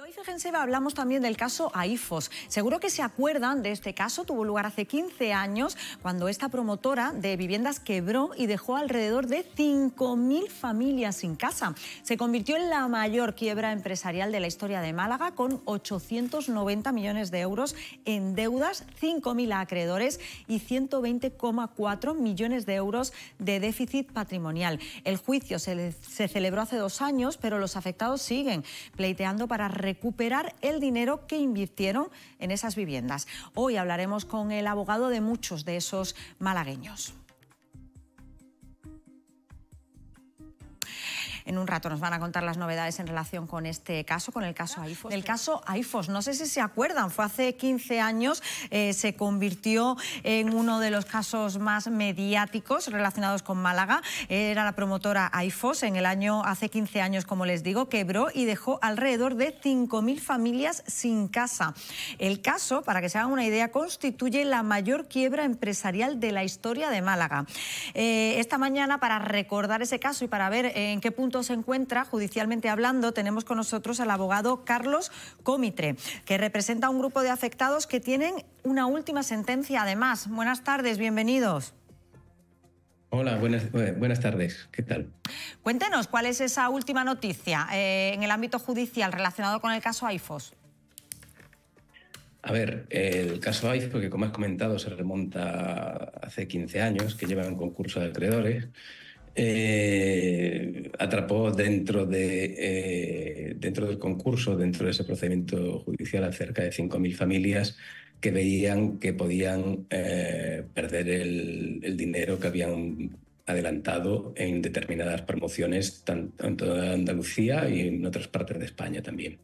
Hoy, fíjense, hablamos también del caso AIFOS. Seguro que se acuerdan de este caso. Tuvo lugar hace 15 años, cuando esta promotora de viviendas quebró y dejó alrededor de 5.000 familias sin casa. Se convirtió en la mayor quiebra empresarial de la historia de Málaga, con 890 millones de euros en deudas, 5.000 acreedores y 120,4 millones de euros de déficit patrimonial. El juicio se celebró hace 2 años, pero los afectados siguen pleiteando para recuperar el dinero que invirtieron en esas viviendas. Hoy hablaremos con el abogado de muchos de esos malagueños. En un rato nos van a contar las novedades en relación con este caso, con el caso AIFOS. El caso AIFOS, no sé si se acuerdan, fue hace 15 años, se convirtió en uno de los casos más mediáticos relacionados con Málaga. Era la promotora AIFOS, hace 15 años, como les digo, quebró y dejó alrededor de 5.000 familias sin casa. El caso, para que se hagan una idea, constituye la mayor quiebra empresarial de la historia de Málaga. Esta mañana, para recordar ese caso y para ver en qué punto se encuentra judicialmente hablando, tenemos con nosotros al abogado Carlos Comitre, que representa a un grupo de afectados que tienen una última sentencia además. Buenas tardes, bienvenidos. Hola, buenas tardes. ¿Qué tal? Cuéntenos, ¿cuál es esa última noticia en el ámbito judicial relacionado con el caso AIFOS? A ver, el caso AIFOS, que como has comentado se remonta hace 15 años, que lleva un concurso de acreedores, atrapó dentro del concurso, dentro de ese procedimiento judicial, a cerca de 5.000 familias que veían que podían perder el dinero que habían adelantado en determinadas promociones, tanto en toda Andalucía y en otras partes de España también.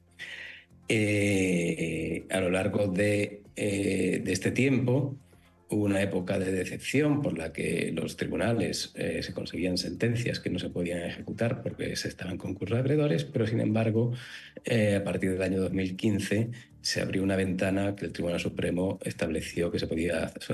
A lo largo de este tiempo, hubo una época de decepción por la que los tribunales se conseguían sentencias que no se podían ejecutar porque se estaban en concurso de acreedores, pero sin embargo, a partir del año 2015 se abrió una ventana que el Tribunal Supremo estableció que se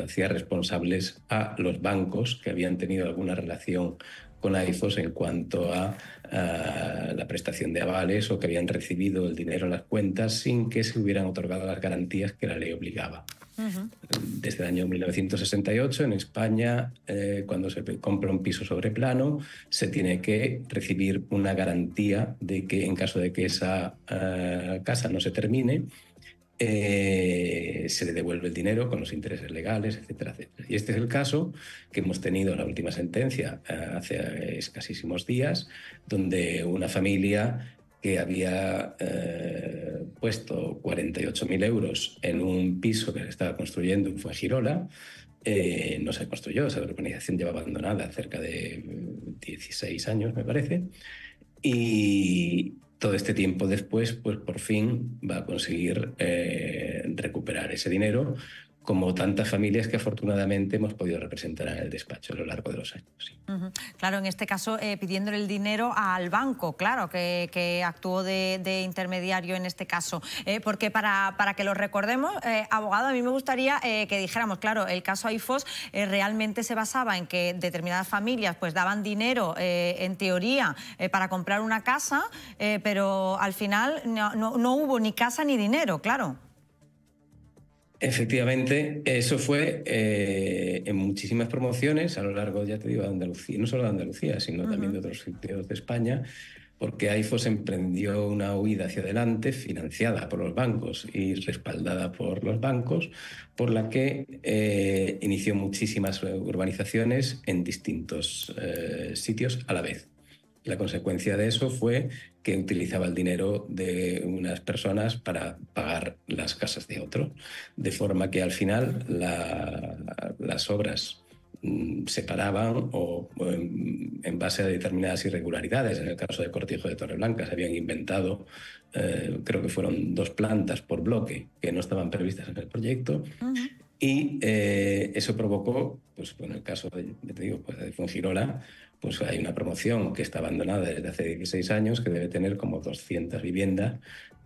hacía responsables a los bancos que habían tenido alguna relación con AIFOS en cuanto a la prestación de avales o que habían recibido el dinero en las cuentas sin que se hubieran otorgado las garantías que la ley obligaba. Desde el año 1968 en España, cuando se compra un piso sobre plano, se tiene que recibir una garantía de que en caso de que esa casa no se termine, se le devuelve el dinero con los intereses legales, etcétera, etcétera. Y este es el caso que hemos tenido la última sentencia hace escasísimos días, donde una familia que había puesto 48.000 euros en un piso que se estaba construyendo en Fuengirola, no se construyó, esa urbanización lleva abandonada cerca de 16 años, me parece, y todo este tiempo después, pues por fin va a conseguir recuperar ese dinero, como tantas familias que afortunadamente hemos podido representar en el despacho a lo largo de los años. Sí. Claro, en este caso pidiéndole el dinero al banco, claro, que actuó de intermediario en este caso. Porque para que lo recordemos, abogado, a mí me gustaría que dijéramos, claro, el caso AIFOS realmente se basaba en que determinadas familias pues daban dinero, en teoría, para comprar una casa, pero al final no hubo ni casa ni dinero, claro. Efectivamente, eso fue en muchísimas promociones a lo largo, ya te digo, de Andalucía, no solo de Andalucía, sino también de otros sitios de España, porque AIFOS emprendió una huida hacia adelante financiada por los bancos y respaldada por los bancos, por la que inició muchísimas urbanizaciones en distintos sitios a la vez. La consecuencia de eso fue que utilizaba el dinero de unas personas para pagar las casas de otros, de forma que al final las obras se paraban o en base a determinadas irregularidades. En el caso de Cortijo de Torreblanca se habían inventado, creo que fueron 2 plantas por bloque que no estaban previstas en el proyecto. Y eso provocó, pues en el caso de Fuengirola, pues hay una promoción que está abandonada desde hace 16 años que debe tener como 200 viviendas,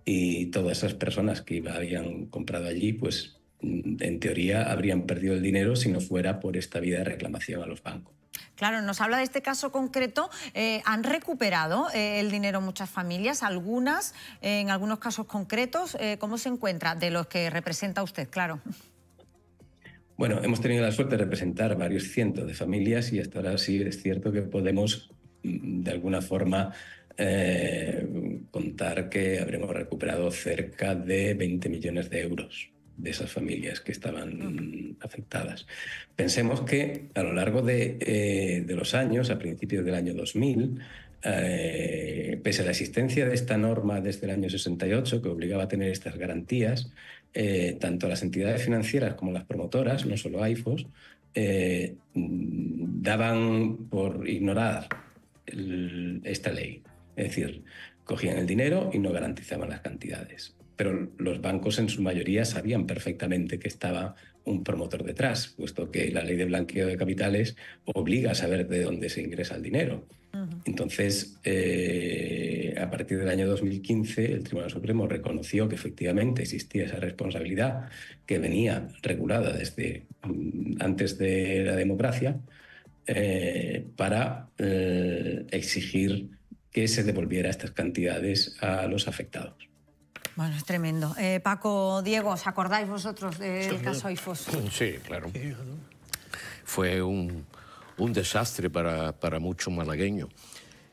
y todas esas personas que habían comprado allí, pues en teoría habrían perdido el dinero si no fuera por esta vía de reclamación a los bancos. Claro, nos habla de este caso concreto. ¿Han recuperado el dinero muchas familias? Algunas, en algunos casos concretos. ¿Cómo se encuentra? De los que representa usted, claro. Bueno, hemos tenido la suerte de representar varios cientos de familias y hasta ahora sí es cierto que podemos, de alguna forma, contar que habremos recuperado cerca de 20 millones de euros de esas familias que estaban afectadas. Pensemos que a lo largo de los años, a principios del año 2000, pese a la existencia de esta norma desde el año 68 que obligaba a tener estas garantías, tanto las entidades financieras como las promotoras, no solo AIFOS, daban por ignorar esta ley. Es decir, cogían el dinero y no garantizaban las cantidades. Pero los bancos en su mayoría sabían perfectamente que estaba un promotor detrás, puesto que la ley de blanqueo de capitales obliga a saber de dónde se ingresa el dinero. Entonces, a partir del año 2015, el Tribunal Supremo reconoció que efectivamente existía esa responsabilidad que venía regulada desde antes de la democracia para exigir que se devolviera estas cantidades a los afectados. Bueno, es tremendo. Paco, Diego, ¿os acordáis vosotros del caso AIFOS? Sí, claro. Fue un desastre para muchos malagueños.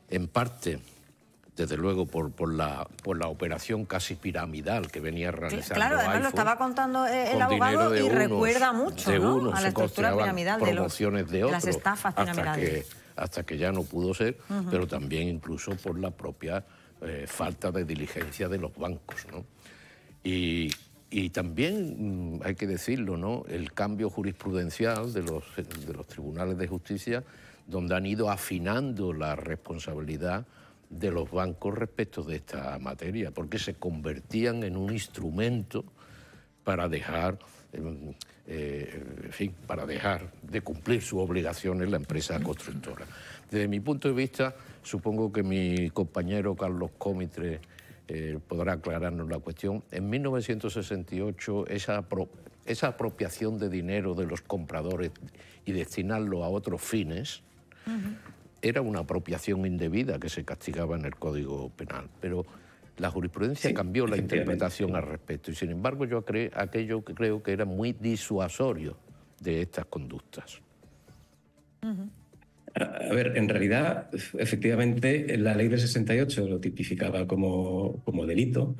En parte, desde luego, por la operación casi piramidal que venía realizando Claro, además AIFOS, lo estaba contando el abogado y recuerda mucho, ¿no?, a la estructura piramidal de las estafas piramidales. Hasta que ya no pudo ser, pero también incluso por la propia falta de diligencia de los bancos, ¿no? Y también, hay que decirlo, ¿no?, el cambio jurisprudencial de los tribunales de justicia, donde han ido afinando la responsabilidad de los bancos respecto de esta materia, porque se convertían en un instrumento para dejar, para dejar de cumplir sus obligaciones la empresa constructora. Desde mi punto de vista, supongo que mi compañero Carlos Cómitre podrá aclararnos la cuestión. En 1968, esa apropiación de dinero de los compradores y destinarlo a otros fines era una apropiación indebida que se castigaba en el Código Penal. Pero la jurisprudencia cambió la interpretación al respecto y, sin embargo, yo creo que era muy disuasorio de estas conductas. A ver, en realidad, efectivamente, la ley del 68 lo tipificaba como delito.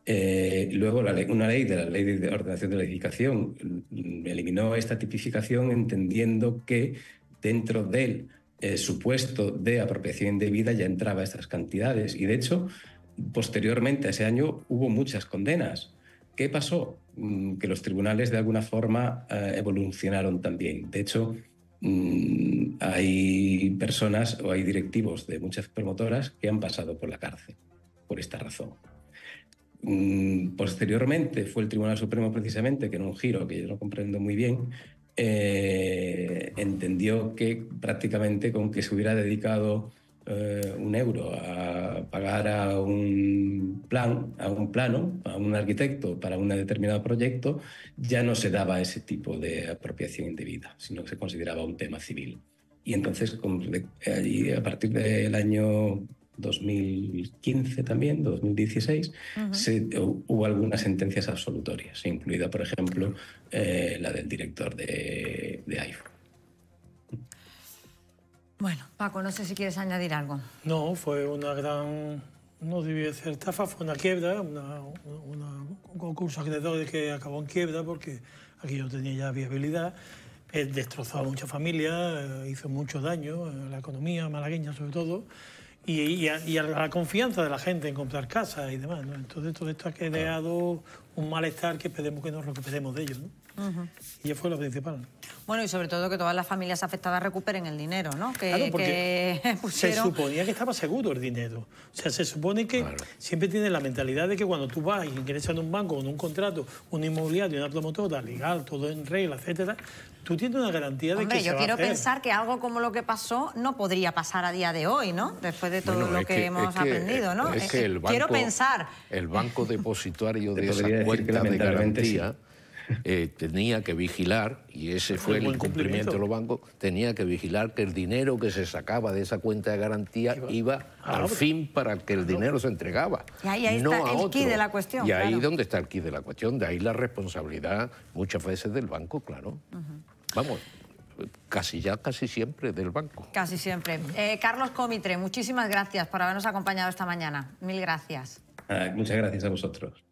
Luego, una ley de ordenación de la edificación eliminó esta tipificación entendiendo que dentro del supuesto de apropiación indebida ya entraba estas cantidades. Y, de hecho, posteriormente a ese año hubo muchas condenas. ¿Qué pasó? Que los tribunales de alguna forma evolucionaron también. De hecho, hay personas o hay directivos de muchas promotoras que han pasado por la cárcel por esta razón. Posteriormente fue el Tribunal Supremo precisamente que en un giro que yo no comprendo muy bien entendió que prácticamente con que se hubiera dedicado €1 a pagar a un arquitecto para un determinado proyecto, ya no se daba ese tipo de apropiación indebida, sino que se consideraba un tema civil. Y entonces, allí, a partir del año 2015 también, 2016, hubo algunas sentencias absolutorias, incluida, por ejemplo, la del director de AIFOS. Bueno, Paco, no sé si quieres añadir algo. No, fue una gran... No debió ser estafa, fue una quiebra, un concurso acreedor que acabó en quiebra porque aquí no tenía ya viabilidad. Destrozó a muchas familias, hizo mucho daño a la economía malagueña sobre todo y a la confianza de la gente en comprar casas y demás, ¿no? Entonces todo esto ha creado un malestar que esperemos que nos recuperemos de ello, ¿no? Y eso fue lo principal. Bueno, y sobre todo que todas las familias afectadas recuperen el dinero, ¿no? Claro, porque se suponía que estaba seguro el dinero. O sea, se supone que siempre tienes la mentalidad de que cuando tú vas y ingresas en un banco con un contrato, un inmobiliario, una promotora, legal, todo en regla, etcétera, tú tienes una garantía de que se va a hacer. Yo quiero pensar que algo como lo que pasó no podría pasar a día de hoy, ¿no? Después de todo lo que hemos aprendido, ¿no? Es que el banco, quiero pensar. El banco depositario de esas cuentas de garantía tenía que vigilar, y ese fue el incumplimiento de los bancos, tenía que vigilar que el dinero que se sacaba de esa cuenta de garantía iba al fin para que el dinero se entregaba. Y ahí está el quid de la cuestión. Y ahí donde está el quid de la cuestión, de ahí la responsabilidad muchas veces del banco, claro. Vamos, casi siempre del banco. Casi siempre. Carlos Comitre, muchísimas gracias por habernos acompañado esta mañana. Mil gracias. Muchas gracias a vosotros.